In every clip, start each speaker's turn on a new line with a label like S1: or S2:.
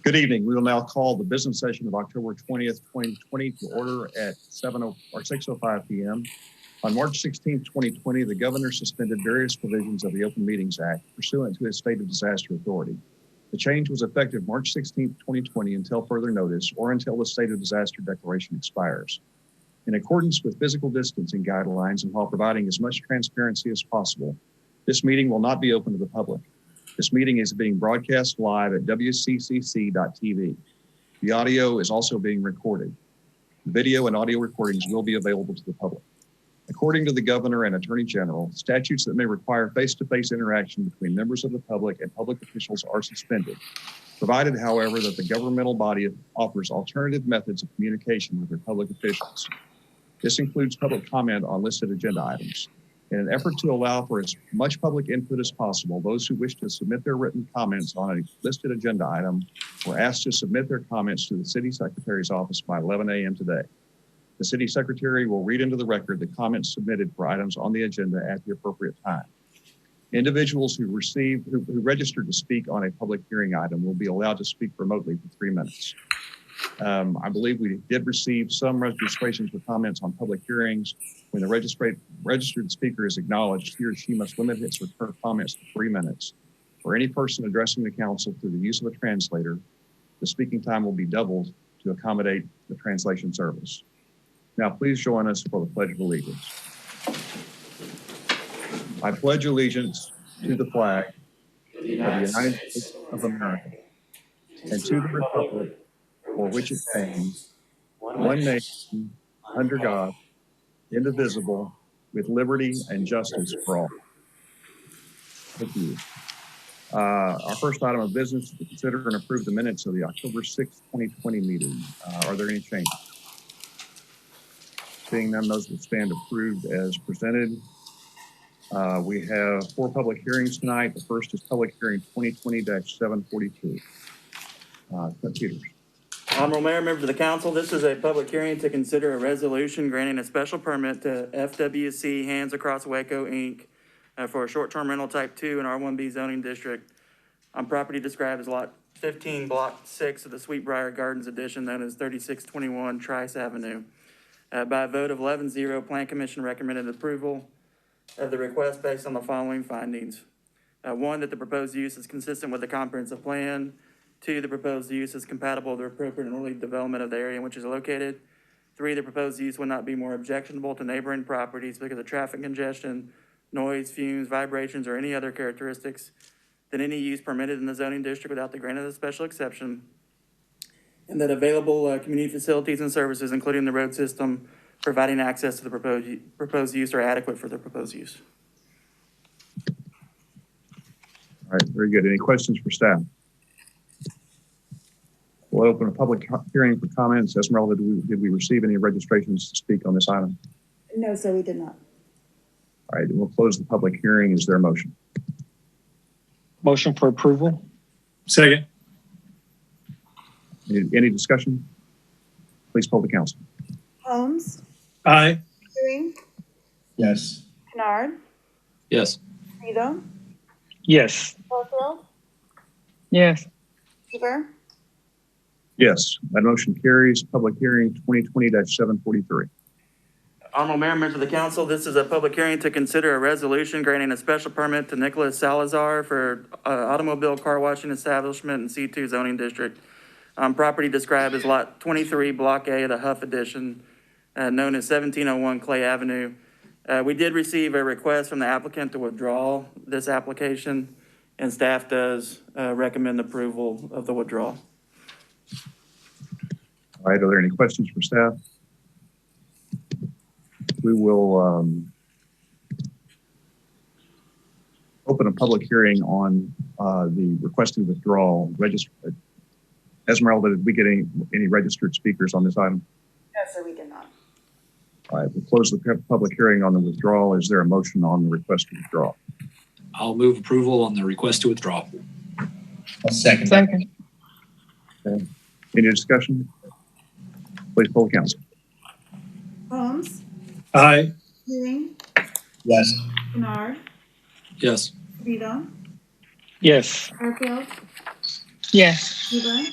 S1: Good evening. We will now call the business session of October 20th, 2020 to order at 6:05 p.m. On March 16th, 2020, the governor suspended various provisions of the Open Meetings Act pursuant to his state of disaster authority. The change was effective March 16th, 2020 until further notice or until the state of disaster declaration expires. In accordance with physical distancing guidelines and while providing as much transparency as possible, this meeting will not be open to the public. This meeting is being broadcast live at wccc.tv. The audio is also being recorded. The video and audio recordings will be available to the public. According to the governor and attorney general, statutes that may require face-to-face interaction between members of the public and public officials are suspended, provided, however, that the governmental body offers alternative methods of communication with their public officials. This includes public comment on listed agenda items. In an effort to allow for as much public input as possible, those who wish to submit their written comments on a listed agenda item were asked to submit their comments to the city secretary's office by 11 a.m. today. The city secretary will read into the record the comments submitted for items on the agenda at the appropriate time. Individuals who registered to speak on a public hearing item will be allowed to speak remotely for 3 minutes. I believe we did receive some registrations for comments on public hearings. When the registered speaker is acknowledged, he or she must limit his or her comments to 3 minutes. For any person addressing the council through the use of a translator, the speaking time will be doubled to accommodate the translation service. Now, please join us for the Pledge of Allegiance. I pledge allegiance to the flag of the United States of America and to the republic for which it stands, one nation, under God, indivisible, with liberty and justice for all. Thank you. Our first item of business is to consider and approve the minutes of the October 6th, 2020 meeting. Are there any changes? Seeing none, those will stand approved as presented. We have 4 public hearings tonight. The first is public hearing 2020-742. Peters.
S2: Honorable Mayor, members of the council, this is a public hearing to consider a resolution granting a special permit to FWC Hands Across Waco, Inc. For a short-term rental type 2 in R1B zoning district on property described as lot 15, block 6 of the Sweetbriar Gardens Edition, known as 3621 Trice Avenue. By a vote of 11-0, Plan Commission recommended approval of the request based on the following findings. 1, that the proposed use is consistent with the comprehensive plan. 2, the proposed use is compatible with the appropriate and orderly development of the area in which it is located. 3, the proposed use would not be more objectionable to neighboring properties because of traffic congestion, noise, fumes, vibrations, or any other characteristics than any use permitted in the zoning district without the grant of a special exception. And that available community facilities and services, including the road system, providing access to the proposed use are adequate for the proposed use.
S1: All right, very good. Any questions for staff? We'll open a public hearing for comments. Esmeralda, did we receive any registrations to speak on this item?
S3: No, sir, we did not.
S1: All right, we'll close the public hearing. Is there a motion?
S4: Motion for approval.
S5: Second.
S1: Any discussion? Please poll the council.
S3: Holmes?
S5: Aye.
S3: Ewing?
S5: Yes.
S3: Kennard?
S4: Yes.
S3: Vito?
S4: Yes.
S3: Barfield?
S4: Yes.
S3: Weaver?
S1: Yes, that motion carries. Public hearing 2020-743.
S2: Honorable Mayor, members of the council, this is a public hearing to consider a resolution granting a special permit to Nicholas Salazar for automobile car washing establishment in C2 zoning district. Property described as lot 23, block A of the Huff Edition, known as 1701 Clay Avenue. We did receive a request from the applicant to withdraw this application, and staff does recommend approval of the withdrawal.
S1: All right, are there any questions for staff? We will open a public hearing on the requested withdrawal. Esmeralda, did we get any registered speakers on this item?
S3: No, sir, we did not.
S1: All right, we'll close the public hearing on the withdrawal. Is there a motion on the request to withdraw?
S4: I'll move approval on the request to withdraw.
S5: I'll second.
S4: Second.
S1: Okay. Any discussion? Please poll the council.
S3: Holmes?
S5: Aye.
S3: Ewing?
S5: Yes.
S3: Kennard?
S4: Yes.
S3: Vito?
S4: Yes.
S3: Barfield?
S4: Yes.
S3: Weaver?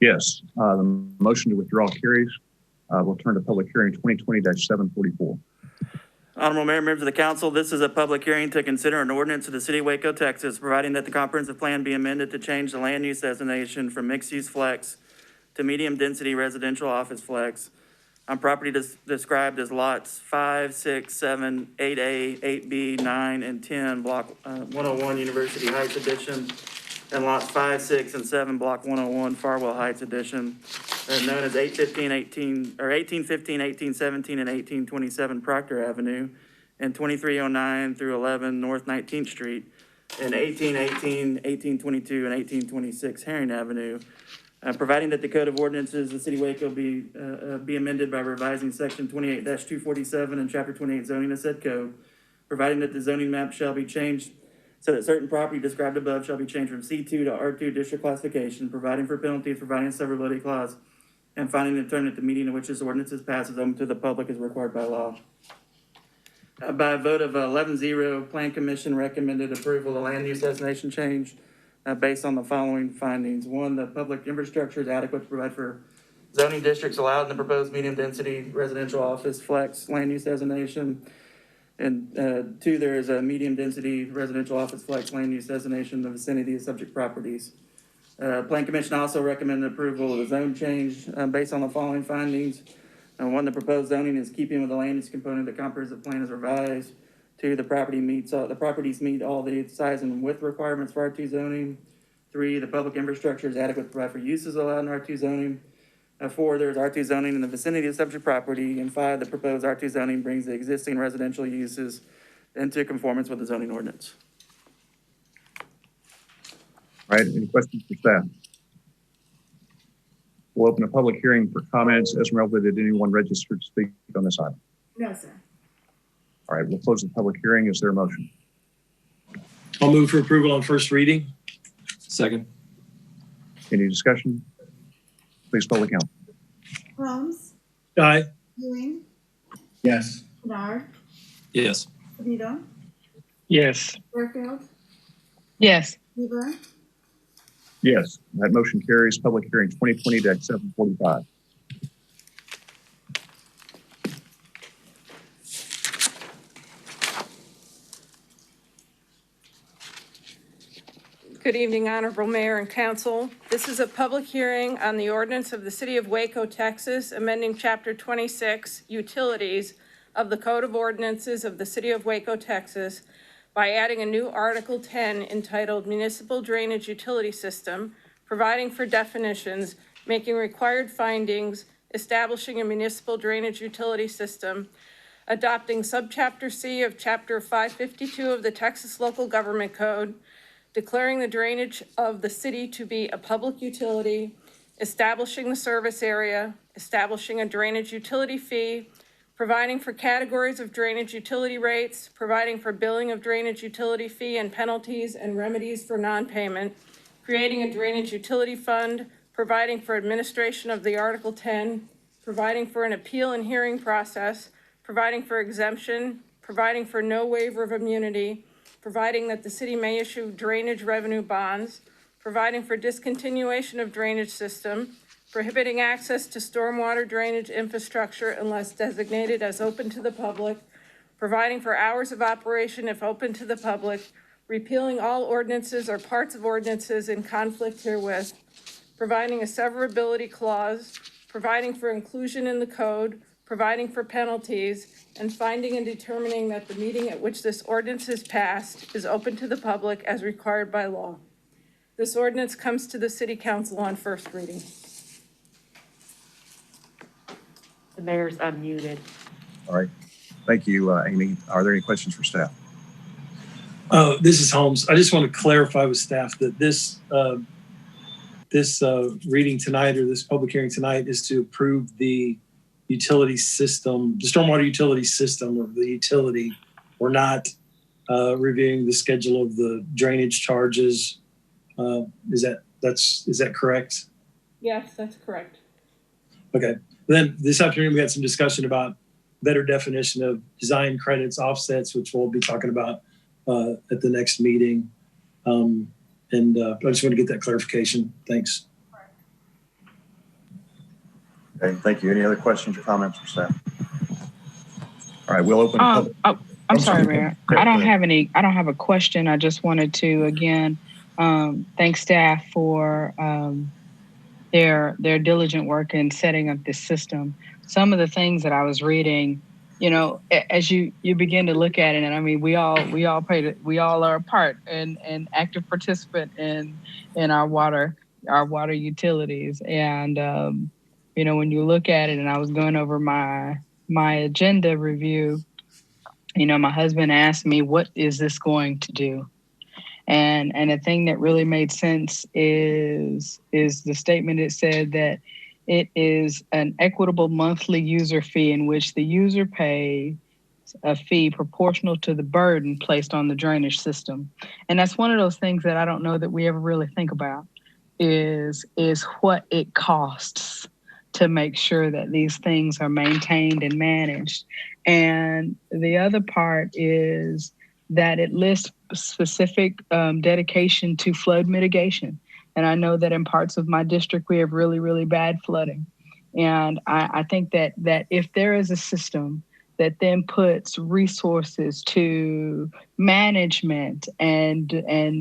S1: Yes. The motion to withdraw carries. We'll turn to public hearing 2020-744.
S2: Honorable Mayor, members of the council, this is a public hearing to consider an ordinance of the city of Waco, Texas, providing that the comprehensive plan be amended to change the land use designation from mixed-use flex to medium-density residential office flex on property described as lots 5, 6, 7, 8A, 8B, 9, and 10, Block 101, University Heights Edition, and lots 5, 6, and 7, Block 101, Farwell Heights Edition, known as 1815, 1817, and 1827 Proctor Avenue, and 2309 through 11 North 19th Street, and 1818, 1822, and 1826 Herring Avenue, providing that the Code of Ordinances of the City of Waco be amended by revising Section 28-247 and Chapter 28 zoning of said code, providing that the zoning map shall be changed so that certain property described above shall be changed from C2 to R2 district classification, providing for penalties, providing a severability clause, and finding and determining that the meeting in which this ordinance is passed is open to the public as required by law. By a vote of 11-0, Plan Commission recommended approval of the land use designation change based on the following findings. 1, the public infrastructure is adequate to provide for zoning districts allowed in the proposed medium density residential office flex land use designation. And 2, there is a medium density residential office flex land use designation in the vicinity of subject properties. Plan Commission also recommended approval of the zone change based on the following findings. 1, the proposed zoning is keeping with the land use component of the comprehensive plan is revised. 2, the properties meet all the size and width requirements for R2 zoning. 3, the public infrastructure is adequate to provide for uses allowed in R2 zoning. 4, there's R2 zoning in the vicinity of subject property. And 5, the proposed R2 zoning brings the existing residential uses into conformance with the zoning ordinance.
S1: All right, any questions for staff? We'll open a public hearing for comments. Esmeralda, did anyone register to speak on this item?
S3: No, sir.
S1: All right, we'll close the public hearing. Is there a motion?
S5: I'll move for approval on first reading.
S4: Second.
S1: Any discussion? Please poll the council.
S3: Holmes,
S5: Aye.
S3: Ewing,
S5: Yes.
S3: Bernard,
S4: Yes.
S3: Sevito,
S4: Yes.
S3: Fairfield,
S6: Yes.
S3: Weaver,
S1: Yes, that motion carries. Public hearing 2020-745.
S6: Good evening, Honorable Mayor and Council. This is a public hearing on the ordinance of the City of Waco, Texas, amending Chapter 26, Utilities of the Code of Ordinances of the City of Waco, Texas, by adding a new Article 10 entitled Municipal Drainage Utility System, providing for definitions, making required findings, establishing a municipal drainage utility system, adopting Subchapter C of Chapter 552 of the Texas Local Government Code, declaring the drainage of the city to be a public utility, establishing the service area, establishing a drainage utility fee, providing for categories of drainage utility rates, providing for billing of drainage utility fee and penalties and remedies for non-payment, creating a drainage utility fund, providing for administration of the Article 10, providing for an appeal and hearing process, providing for exemption, providing for no waiver of immunity, providing that the city may issue drainage revenue bonds, providing for discontinuation of drainage system, prohibiting access to stormwater drainage infrastructure unless designated as open to the public, providing for hours of operation if open to the public, repealing all ordinances or parts of ordinances in conflict herewith, providing a severability clause, providing for inclusion in the code, providing for penalties, and finding and determining that the meeting at which this ordinance is passed is open to the public as required by law. This ordinance comes to the City Council on first reading.
S7: The mayor's unmuted.
S1: All right, thank you, Amy. Are there any questions for staff?
S8: This is Holmes. I just want to clarify with staff that this reading tonight, or this public hearing tonight, is to approve the utility system, the stormwater utility system of the utility. We're not reviewing the schedule of the drainage charges. Is that correct?
S6: Yes, that's correct.
S8: Okay. Then this afternoon we had some discussion about better definition of design credits, offsets, which we'll be talking about at the next meeting. I just want to get that clarification. Thanks.
S1: Okay, thank you. Any other questions or comments from staff? All right, we'll open.
S9: I'm sorry, Mayor. I don't have a question. I just wanted to, again, thank staff for their diligent work in setting up this system. Some of the things that I was reading, as you begin to look at it, and I mean, we all are a part and active participant in our water utilities. And when you look at it, and I was going over my agenda review, my husband asked me, what is this going to do? And the thing that really made sense is the statement. It said that it is an equitable monthly user fee in which the user pays a fee proportional to the burden placed on the drainage system. And that's one of those things that I don't know that we ever really think about is what it costs to make sure that these things are maintained and managed. And the other part is that it lists specific dedication to flood mitigation. And I know that in parts of my district, we have really, really bad flooding. And I think that if there is a system that then puts resources to management and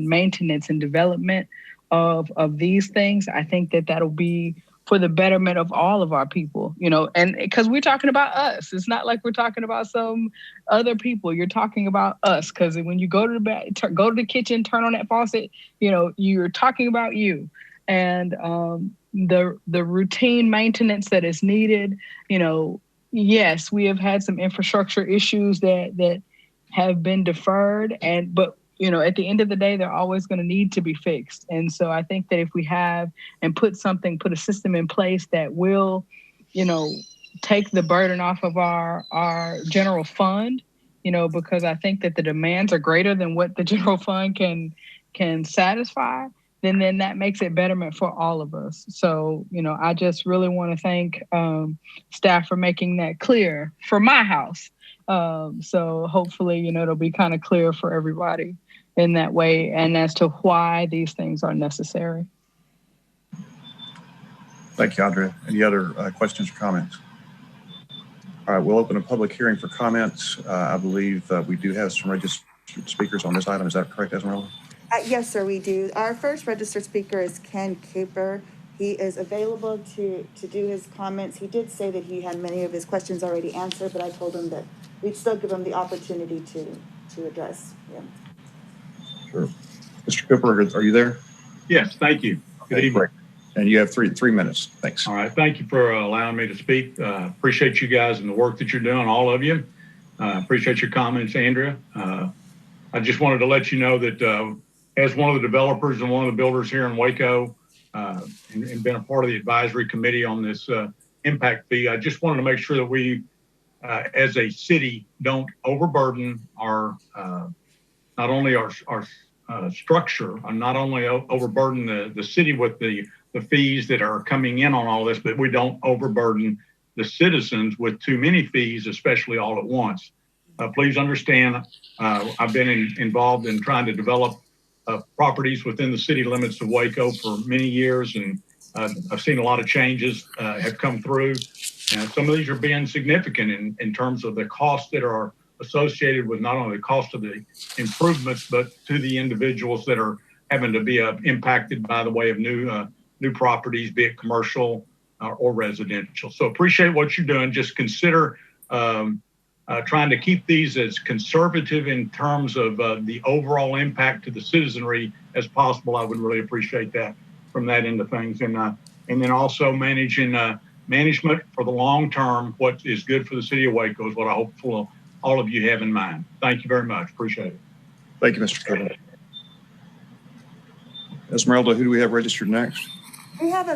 S9: maintenance and development of these things, I think that that'll be for the betterment of all of our people, and because we're talking about us. It's not like we're talking about some other people. You're talking about us, because when you go to the kitchen, turn on that faucet, you're talking about you. And the routine maintenance that is needed, yes, we have had some infrastructure issues that have been deferred, but at the end of the day, they're always going to need to be fixed. And so I think that if we have and put a system in place that will, take the burden off of our general fund, because I think that the demands are greater than what the general fund can satisfy, then that makes it betterment for all of us. So, I just really want to thank staff for making that clear for my house. So hopefully, it'll be kind of clear for everybody in that way, and as to why these things are necessary.
S1: Thank you, Andrea. Any other questions or comments? All right, we'll open a public hearing for comments. I believe we do have some registered speakers on this item. Is that correct, Esmeralda?
S3: Yes, sir, we do. Our first registered speaker is Ken Cooper. He is available to do his comments. He did say that he had many of his questions already answered, but I told him that we'd still give him the opportunity to address him.
S1: Sure. Mr. Cooper, are you there?
S10: Yes, thank you. Good evening.
S1: Great. And you have three minutes. Thanks.
S10: All right. Thank you for allowing me to speak. Appreciate you guys and the work that you're doing, all of you. Appreciate your comments, Andrea. I just wanted to let you know that as one of the developers and one of the builders here in Waco, and been a part of the advisory committee on this impact fee, I just wanted to make sure that we, as a city, don't overburden our not only our structure, and not only overburden the city with the fees that are coming in on all this, but we don't overburden the citizens with too many fees, especially all at once. Please understand, I've been involved in trying to develop properties within the city limits of Waco for many years, and I've seen a lot of changes have come through. And some of these are being significant in terms of the costs that are associated with not only the cost of the improvements, but to the individuals that are having to be impacted by the way of new properties, be it commercial or residential. So appreciate what you're doing. Just consider trying to keep these as conservative in terms of the overall impact to the citizenry as possible. I would really appreciate that from that end of things. And then also management for the long term, what is good for the city of Waco is what I hope all of you have in mind. Thank you very much. Appreciate it.
S1: Thank you, Mr. Cooper. Esmeralda, who do we have registered next?
S3: We have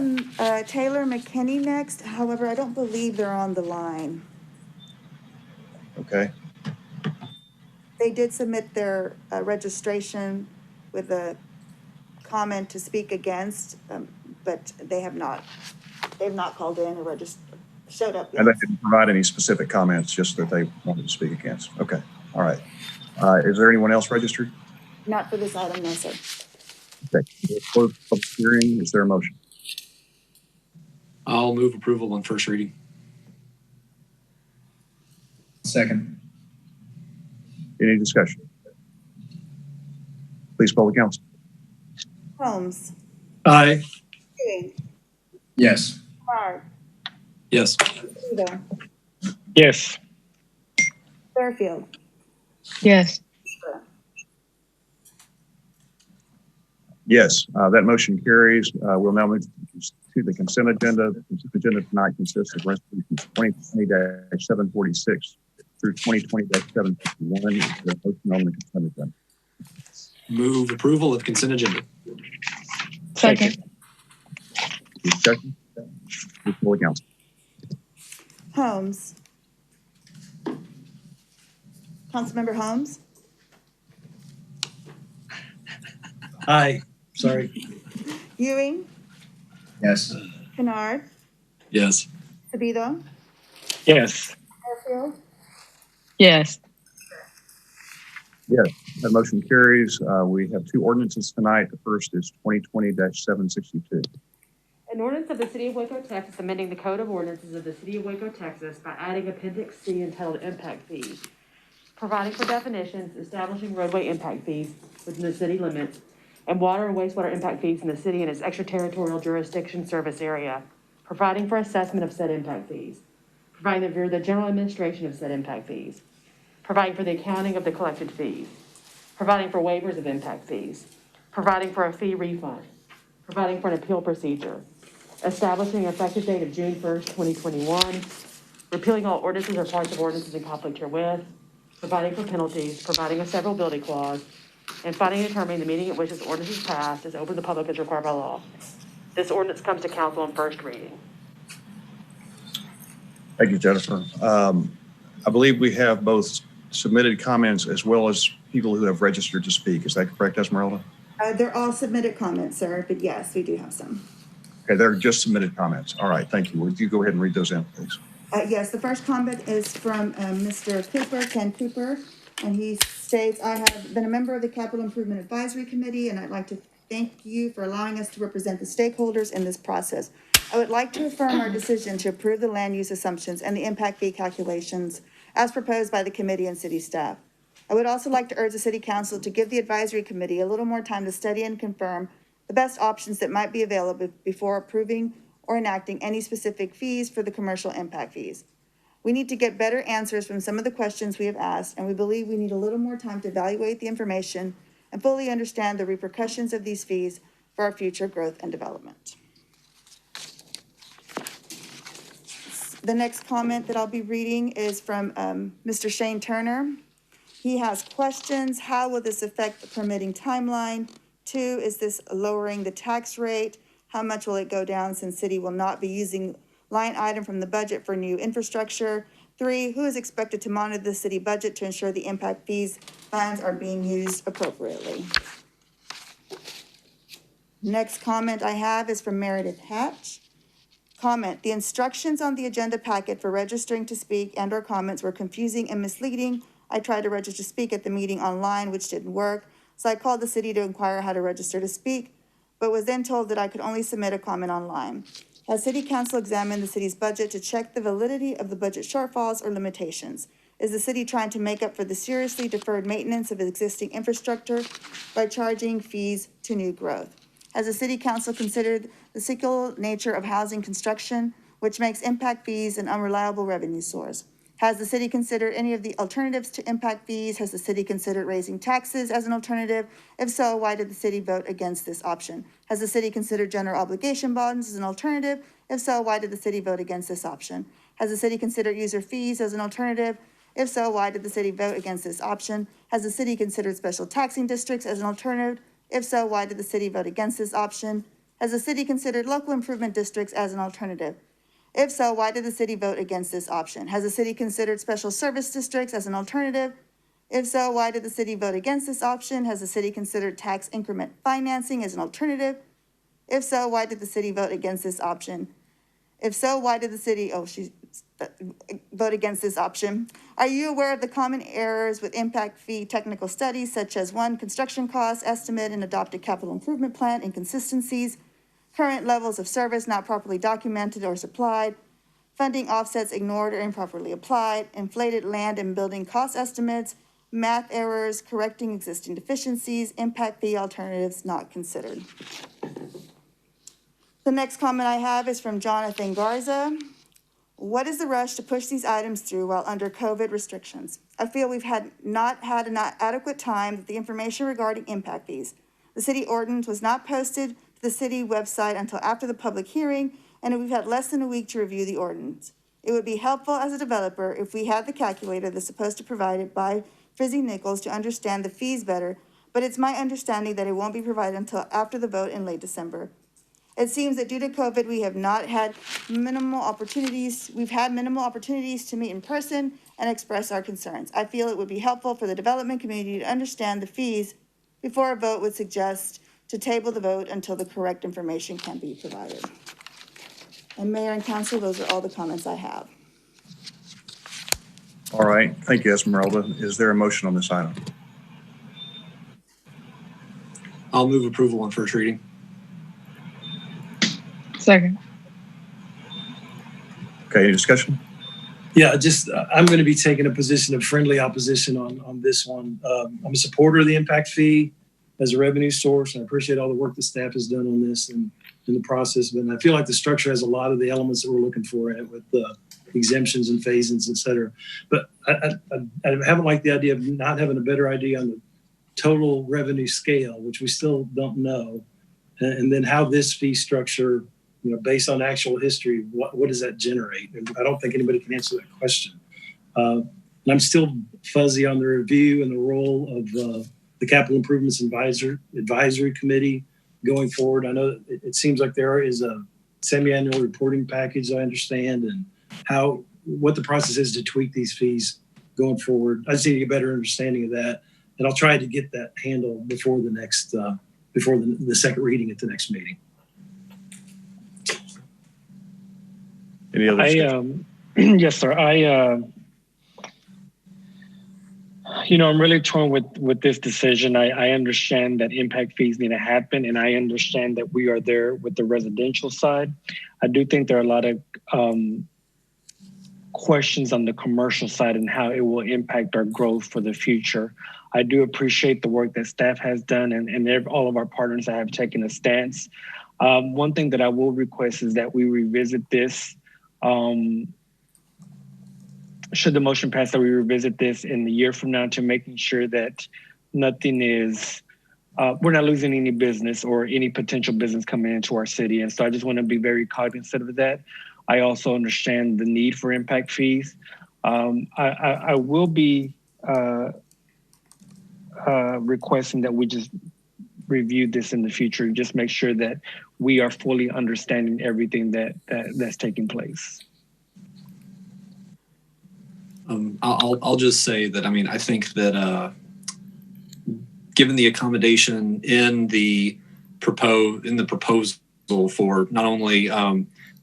S3: Taylor McKinney next. However, I don't believe they're on the line.
S1: Okay.
S3: They did submit their registration with a comment to speak against, but they have not called in or showed up yet.
S1: And they didn't provide any specific comments, just that they wanted to speak against. Okay. All right. Is there anyone else registered?
S3: Not for this item, no, sir.
S1: Okay. Close public hearing. Is there a motion?
S4: I'll move approval on first reading.
S5: Second.
S1: Any discussion? Please poll the council.
S3: Holmes,
S5: Aye.
S3: Ewing,
S5: Yes.
S3: Bernard,
S4: Yes.
S3: Ludo,
S4: Yes.
S3: Fairfield,
S9: Yes.
S1: Yes, that motion carries. We'll now move to the consent agenda. The consent agenda tonight consists of resolutions 2020-746 through 2020-751. Is there a motion on the consent agenda?
S4: Move approval of consent agenda.
S9: Second.
S1: Discussion? Please poll the council.
S3: Holmes. Councilmember Holmes,
S8: Aye. Sorry.
S3: Ewing,
S5: Yes.
S3: Kennard,
S4: Yes.
S3: Sabido,
S4: Yes.
S3: Fairfield,
S9: Yes.
S1: Yes, that motion carries. We have two ordinances tonight. The first is 2020-762.
S7: An ordinance of the City of Waco, Texas, amending the Code of Ordinances of the City of Waco, Texas by adding Appendix C entitled Impact Fees, providing for definitions, establishing roadway impact fees within the city limits, and water and wastewater impact fees in the city and its extraterritorial jurisdiction service area, providing for assessment of said impact fees, providing for the general administration of said impact fees, providing for the accounting of the collected fees, providing for waivers of impact fees, providing for a fee refund, providing for an appeal procedure, establishing an effective date of June 1st, 2021, repealing all ordinances or parts of ordinances in conflict herewith, providing for penalties, providing a severability clause, and finding and determining the meeting at which this ordinance is passed is open to the public as required by law. This ordinance comes to council on first reading.
S1: Thank you, Jennifer. I believe we have both submitted comments as well as people who have registered to speak. Is that correct, Esmeralda?
S3: they're all submitted comments, sir, but yes, we do have some.
S1: Okay, they're just submitted comments. All right, thank you. Would you go ahead and read those in, please?
S3: Yes, the first comment is from Mr. Cooper, Ken Cooper, and he states, I have been a member of the Capital Improvement Advisory Committee, and I'd like to thank you for allowing us to represent the stakeholders in this process. I would like to affirm our decision to approve the land use assumptions and the impact fee calculations as proposed by the committee and city staff. I would also like to urge the city council to give the advisory committee a little more time to study and confirm the best options that might be available before approving or enacting any specific fees for the commercial impact fees. We need to get better answers from some of the questions we have asked, and we believe we need a little more time to evaluate the information and fully understand the repercussions of these fees for our future growth and development. The next comment that I'll be reading is from Mr. Shane Turner. He has questions. How will this affect the permitting timeline? 2, is this lowering the tax rate? How much will it go down since city will not be using line item from the budget for new infrastructure? 3, who is expected to monitor the city budget to ensure the impact fees funds are being used appropriately? Next comment I have is from Meredith Hatch. Comment, the instructions on the agenda packet for registering to speak and or comments were confusing and misleading. I tried to register to speak at the meeting online, which didn't work. So I called the city to inquire how to register to speak, but was then told that I could only submit a comment online. Has City Council examined the city's budget to check the validity of the budget shortfalls or limitations? Is the city trying to make up for the seriously deferred maintenance of existing infrastructure by charging fees to new growth? Has the City Council considered the cyclical nature of housing construction, which makes impact fees an unreliable revenue source? Has the city considered any of the alternatives to impact fees? Has the city considered raising taxes as an alternative? If so, why did the city vote against this option? Has the city considered general obligation bonds as an alternative? If so, why did the city vote against this option? Has the city considered user fees as an alternative? If so, why did the city vote against this option? Has the city considered special taxing districts as an alternative? If so, why did the city vote against this option? Has the city considered local improvement districts as an alternative? If so, why did the city vote against this option? Has the city considered special service districts as an alternative? If so, why did the city vote against this option? Has the city considered tax increment financing as an alternative? If so, why did the city vote against this option? If so, why did the city vote against this option? Are you aware of the common errors with impact fee technical studies, such as 1, construction cost estimate and adopted capital improvement plan inconsistencies? current levels of service not properly documented or supplied, funding offsets ignored or improperly applied, inflated land and building cost estimates, math errors, correcting existing deficiencies, impact fee alternatives not considered. The next comment I have is from Jonathan Garza. What is the rush to push these items through while under COVID restrictions? I feel we've not had an adequate time with the information regarding impact fees. The city ordinance was not posted to the city website until after the public hearing, and we've had less than a week to review the ordinance. It would be helpful as a developer if we had the calculator that's supposed to provide it by Frizzy Nichols to understand the fees better, but it's my understanding that it won't be provided until after the vote in late December. It seems that due to COVID, we've had minimal opportunities to meet in person and express our concerns. I feel it would be helpful for the development community to understand the fees before a vote would suggest to table the vote until the correct information can be provided. And Mayor and Council, those are all the comments I have.
S1: All right, thank you, Esmeralda. Is there a motion on this item?
S4: I'll move approval on first reading.
S9: Second.
S1: Okay, any discussion?
S8: Yeah, I'm going to be taking a position of friendly opposition on this one. I'm a supporter of the impact fee as a revenue source, and I appreciate all the work the staff has done on this and in the process. But I feel like the structure has a lot of the elements that we're looking for in it, with exemptions and phase-ins, et cetera. But I haven't liked the idea of not having a better idea on the total revenue scale, which we still don't know, and then how this fee structure, based on actual history, what does that generate? And I don't think anybody can answer that question. And I'm still fuzzy on the review and the role of the Capital Improvements Advisory Committee going forward. I know it seems like there is a semi-annual reporting package, I understand, and what the process is to tweak these fees going forward. I just need to get a better understanding of that, and I'll try to get that handled before the next before the second reading at the next meeting.
S1: Any other discussion?
S11: Yes, sir. I'm really torn with this decision. I understand that impact fees need to happen, and I understand that we are there with the residential side. I do think there are a lot of questions on the commercial side and how it will impact our growth for the future. I do appreciate the work that staff has done and all of our partners that have taken a stance. One thing that I will request is that we revisit this. Should the motion pass, that we revisit this in the year from now to making sure that nothing is, we're not losing any business or any potential business coming into our city. And so I just want to be very cognizant of that. I also understand the need for impact fees. I will be requesting that we just review this in the future and just make sure that we are fully understanding everything that's taking place.
S4: I'll just say that, I think that given the accommodation in the proposal for not only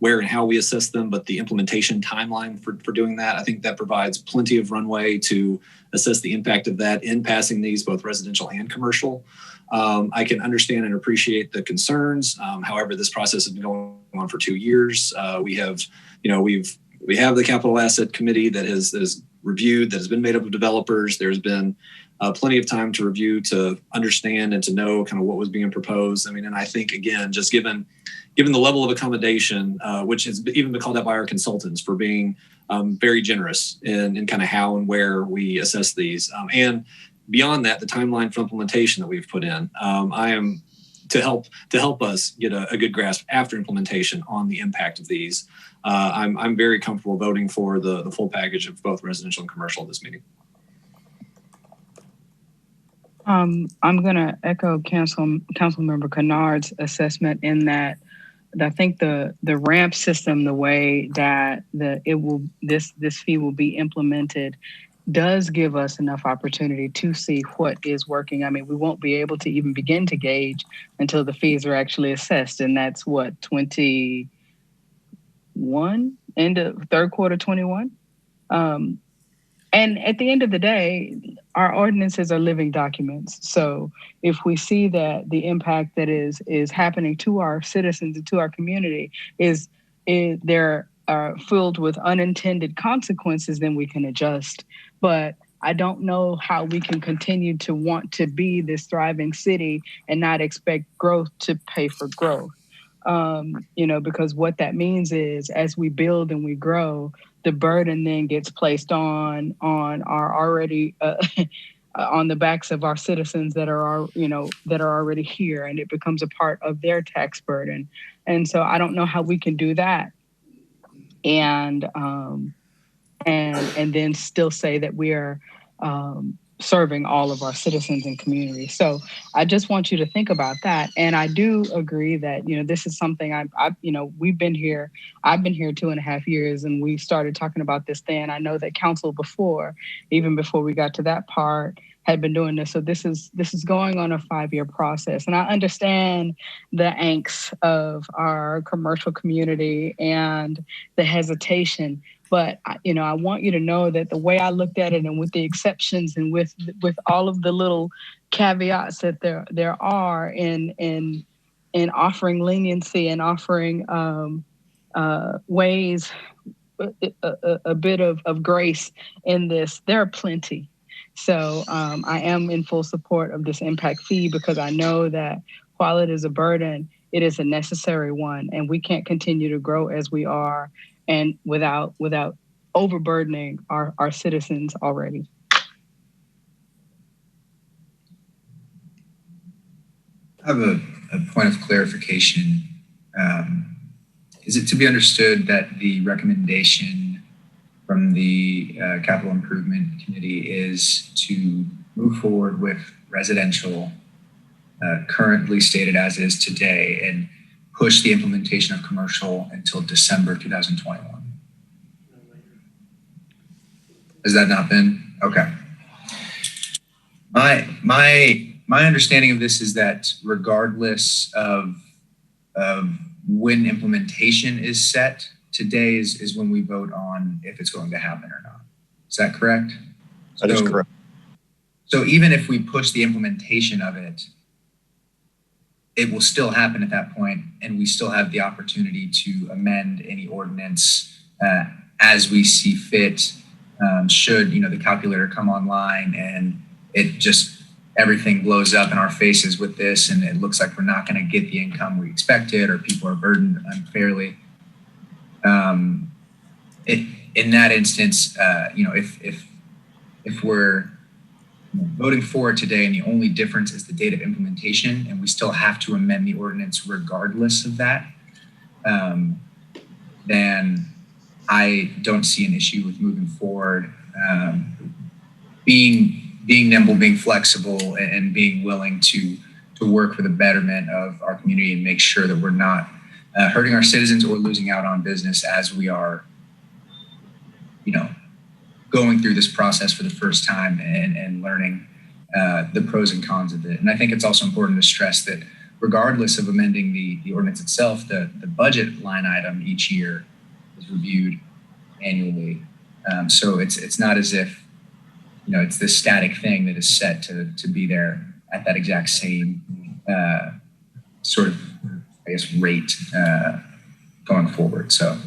S4: where and how we assess them, but the implementation timeline for doing that, I think that provides plenty of runway to assess the impact of that in passing these, both residential and commercial. I can understand and appreciate the concerns. However, this process has been going on for 2 years. We have the Capital Asset Committee that has reviewed, that has been made up of developers. There's been plenty of time to review, to understand, and to know kind of what was being proposed. And I think, again, just given the level of accommodation, which has even been called out by our consultants for being very generous in kind of how and where we assess these. And beyond that, the timeline for implementation that we've put in, I am to help us get a good grasp after implementation on the impact of these. I'm very comfortable voting for the full package of both residential and commercial at this meeting.
S9: I'm going to echo Councilmember Kennard's assessment in that I think the ramp system, the way that this fee will be implemented, does give us enough opportunity to see what is working. We won't be able to even begin to gauge until the fees are actually assessed, and that's what, 21, end of third quarter 21. And at the end of the day, our ordinances are living documents. So if we see that the impact that is happening to our citizens and to our community is they're filled with unintended consequences, then we can adjust. But I don't know how we can continue to want to be this thriving city and not expect growth to pay for growth. Because what that means is as we build and we grow, the burden then gets placed on our already on the backs of our citizens that are already here, and it becomes a part of their tax burden. And so I don't know how we can do that and then still say that we are serving all of our citizens and communities. So I just want you to think about that. And I do agree that, this is something we've been here. I've been here 2.5 years, and we started talking about this then. I know that council before, even before we got to that part, had been doing this. So this is going on a 5-year process. And I understand the angst of our commercial community and the hesitation. But I want you to know that the way I looked at it, and with the exceptions, and with all of the little caveats that there are in offering leniency and offering ways, a bit of grace in this, there are plenty. So I am in full support of this impact fee, because I know that while it is a burden, it is a necessary one, and we can't continue to grow as we are and without overburdening our citizens already.
S12: I have a point of clarification. Is it to be understood that the recommendation from the Capital Improvement Committee is to move forward with residential currently stated as is today and push the implementation of commercial until December 2021? Has that not been? Okay. My understanding of this is that regardless of when implementation is set, today is when we vote on if it's going to happen or not. Is that correct?
S1: That is correct.
S12: So even if we push the implementation of it, it will still happen at that point, and we still have the opportunity to amend any ordinance as we see fit. Should the calculator come online and it just everything blows up in our faces with this, and it looks like we're not going to get the income we expected, or people are burdened unfairly. In that instance, if we're voting for it today and the only difference is the date of implementation, and we still have to amend the ordinance regardless of that, then I don't see an issue with moving forward, being nimble, being flexible, and being willing to work for the betterment of our community and make sure that we're not hurting our citizens or losing out on business as we are, going through this process for the first time and learning the pros and cons of it. And I think it's also important to stress that regardless of amending the ordinance itself, the budget line item each year is reviewed annually. So it's not as if, it's this static thing that is set to be there at that exact same sort of, rate going forward. So.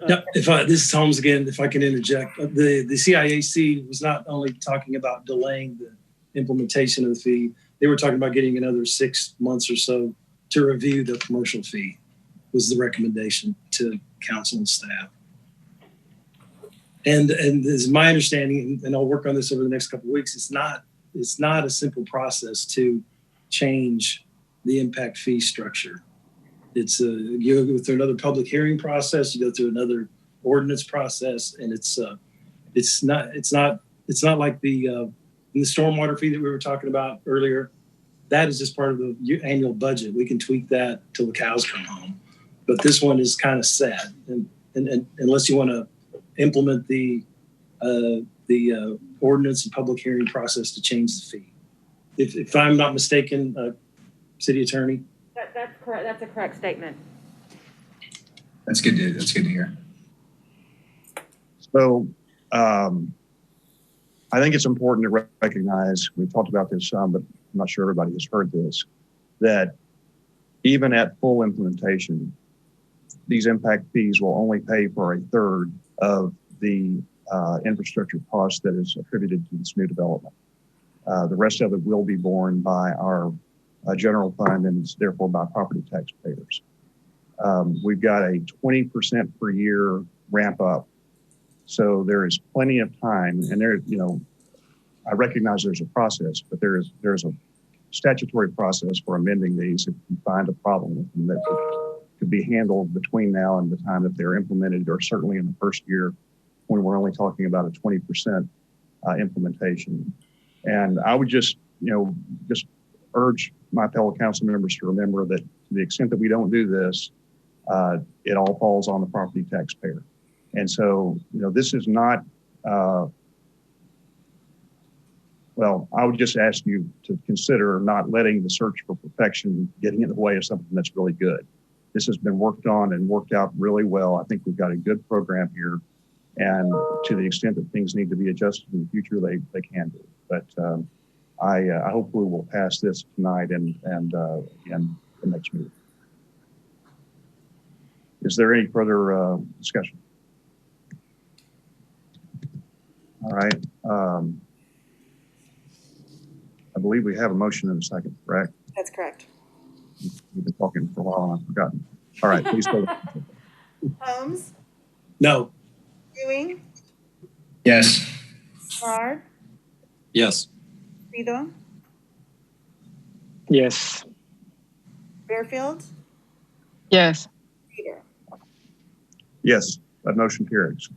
S8: Yep. This is Holmes again, if I can interject. The CIAC was not only talking about delaying the implementation of the fee, they were talking about getting another 6 months or so to review the commercial fee, was the recommendation to council and staff. And this is my understanding, and I'll work on this over the next couple of weeks, it's not a simple process to change the impact fee structure. It's you go through another public hearing process, you go through another ordinance process, and it's not like the stormwater fee that we were talking about earlier. That is just part of the annual budget. We can tweak that till the cows come home, but this one is kind of set, and unless you want to implement the ordinance and public hearing process to change the fee. If I'm not mistaken, City Attorney.
S7: That's correct. That's a correct statement.
S12: That's good to hear.
S1: So I think it's important to recognize, we've talked about this some, but I'm not sure everybody has heard this, that even at full implementation, these impact fees will only pay for a third of the infrastructure cost that is attributed to this new development. The rest of it will be borne by our general fund and therefore by property taxpayers. We've got a 20% per year ramp up. So there is plenty of time, and there, I recognize there's a process, but there's a statutory process for amending these if you find a problem with them that could be handled between now and the time that they're implemented, or certainly in the first year when we're only talking about a 20% implementation. And I would just urge my fellow council members to remember that to the extent that we don't do this, it all falls on the property taxpayer. And so, this is not, well, I would just ask you to consider not letting the search for perfection getting in the way of something that's really good. This has been worked on and worked out really well. I think we've got a good program here. And to the extent that things need to be adjusted in the future, they can be. But I hope we will pass this tonight and the next meeting. Is there any further discussion? All right. I believe we have a motion in a second, correct?
S3: That's correct.
S1: We've been talking for a while and I've forgotten. All right, please go.
S3: Holmes,
S5: No.
S3: Ewing,
S12: Yes.
S3: Bernard,
S4: Yes.
S3: Vito,
S11: Yes.
S3: Fairfield,
S9: Yes.
S3: Peter.
S1: Yes, that motion carries.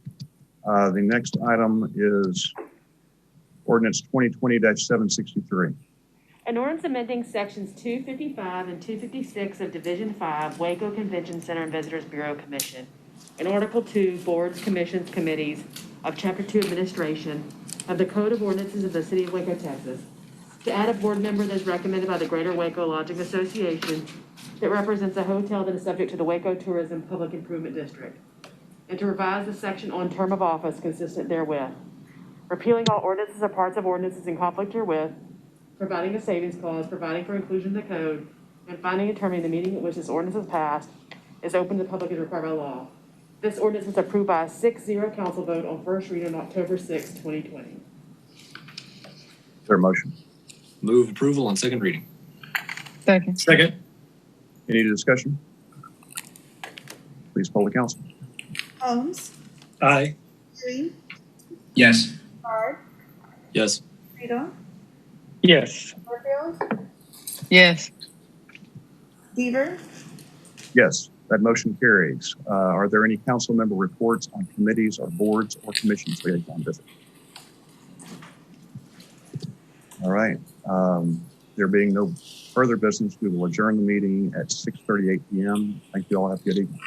S1: The next item is ordinance 2020-763.
S7: An ordinance amending sections 255 and 256 of Division 5, Waco Convention Center and Visitors Bureau Commission, and Article 2, Boards, Commissions, Committees of Chapter 2 Administration of the Code of Ordinances of the City of Waco, Texas, to add a board member that is recommended by the Greater Waco Lodging Association that represents a hotel that is subject to the Waco Tourism Public Improvement District, and to revise the section on term of office consistent therewith, repealing all ordinances or parts of ordinances in conflict herewith, providing a savings clause, providing for inclusion in the code, and finding and determining the meeting at which this ordinance is passed is open to the public as required by law. This ordinance was approved by a 6-0 council vote on first reading on October 6, 2020.
S1: Is there a motion?
S4: Move approval on second reading.
S9: Second.
S5: Second.
S1: Any discussion? Please poll the council.
S3: Holmes,
S5: Aye.
S3: Ewing,
S12: Yes.
S3: Bernard,
S4: Yes.
S3: Vito,
S11: Yes.
S3: Fairfield,
S9: Yes.
S3: Deaver,
S1: Yes, that motion carries. Are there any council member reports on committees or boards or commissions liaison visit? All right. There being no further business, we will adjourn the meeting at 6:38 p.m. Thank you all. Have a good evening.